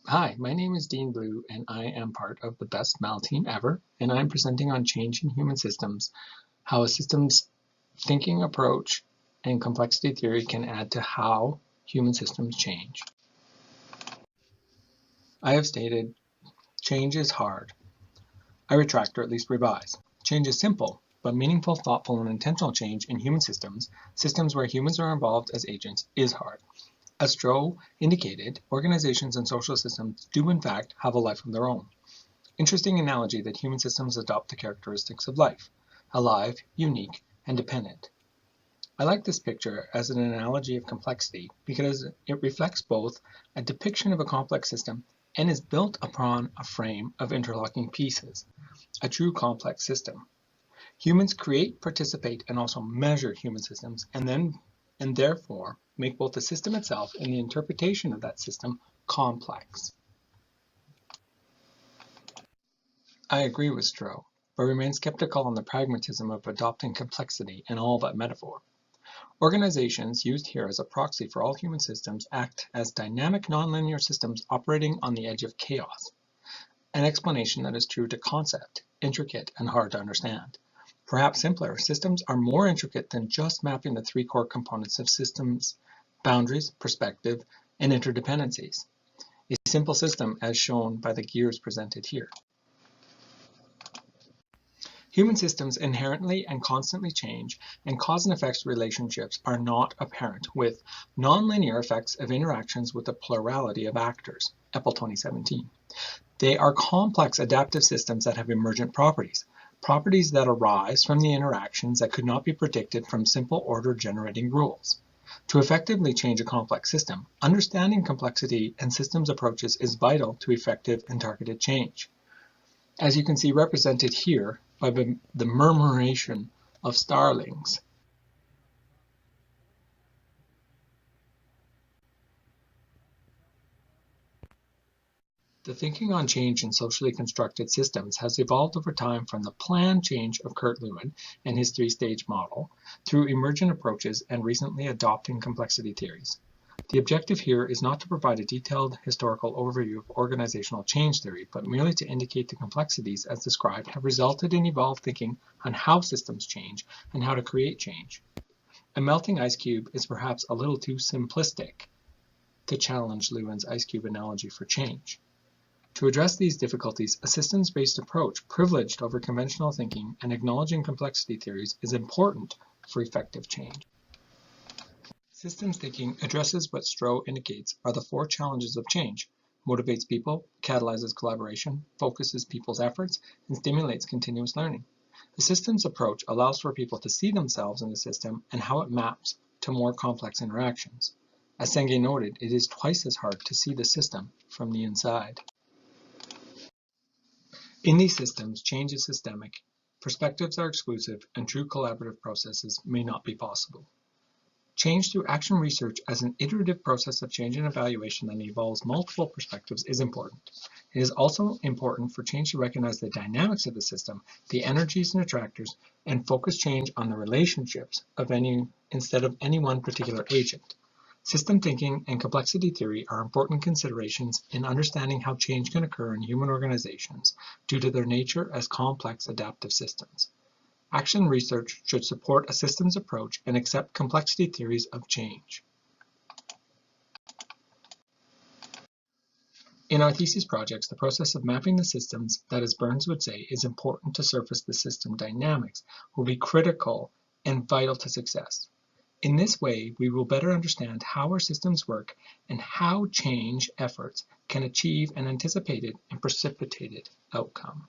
Hi, my name is Dean Blue, and I am part of the best MAL team ever, and I'm presenting on change in human systems, how a systems thinking approach and complexity theory can add to how human systems change. I have stated, change is hard. I retract or at least revise. Change is simple, but meaningful, thoughtful, and intentional change in human systems, systems where humans are involved as agents, is hard. As Stroh indicated, organizations and social systems do in fact have a life of their own. Interesting analogy that human systems adopt the characteristics of life: alive, unique, and dependent. I like this picture as an analogy of complexity because it reflects both a depiction of a complex system and is built upon a frame of interlocking pieces, a true complex system. Humans create, participate, and also measure human systems, and therefore make both the system itself and the interpretation of that system complex. I agree with Stroh, but remain skeptical on the pragmatism of adopting complexity in all but metaphor. Organizations, used here as a proxy for all human systems, act as dynamic nonlinear systems operating on the edge of chaos, an explanation that is true to concept, intricate and hard to understand. Perhaps simpler, systems are more intricate than just mapping the three core components of systems: boundaries, perspective, and interdependencies. A simple system as shown by the gears presented here. Human systems inherently and constantly change, and cause and effects relationships are not apparent, with nonlinear effects of interactions with a plurality of actors. Epple 2017. They are complex adaptive systems that have emergent properties, properties that arise from the interactions that could not be predicted from simple order generating rules. To effectively change a complex system, understanding complexity and systems approaches is vital to effective and targeted change. As you can see represented here by the murmuration of starlings. The thinking on change in socially constructed systems has evolved over time from the planned change of Kurt Lewin and his three-stage model, through emergent approaches and recently adopting complexity theories. The objective here is not to provide a detailed historical overview of organizational change theory, but merely to indicate the complexities as described have resulted in evolved thinking on how systems change and how to create change. A melting ice cube is perhaps a little too simplistic to challenge Lewin's ice cube analogy for change. To address these difficulties, a systems-based approach privileged over conventional thinking and acknowledging complexity theories is important for effective change. Systems thinking addresses what Stroh indicates are the four challenges of change: motivates people, catalyzes collaboration, focuses people's efforts, and stimulates continuous learning. The systems approach allows for people to see themselves in the system and how it maps to more complex interactions. As Senge noted, it is twice as hard to see the system from the inside. In these systems, change is systemic, perspectives are exclusive, and true collaborative processes may not be possible. Change through action research as an iterative process of change and evaluation that involves multiple perspectives is important. It is also important for change to recognize the dynamics of the system, the energies and attractors, and focus change on the relationships of instead of any one particular agent. System thinking and complexity theory are important considerations in understanding how change can occur in human organizations due to their nature as complex adaptive systems. Action research should support a systems approach and accept complexity theories of change. In our thesis projects, the process of mapping the systems that, as Burns would say, is important to surface the system dynamics will be critical and vital to success. In this way, we will better understand how our systems work and how change efforts can achieve an anticipated and precipitated outcome.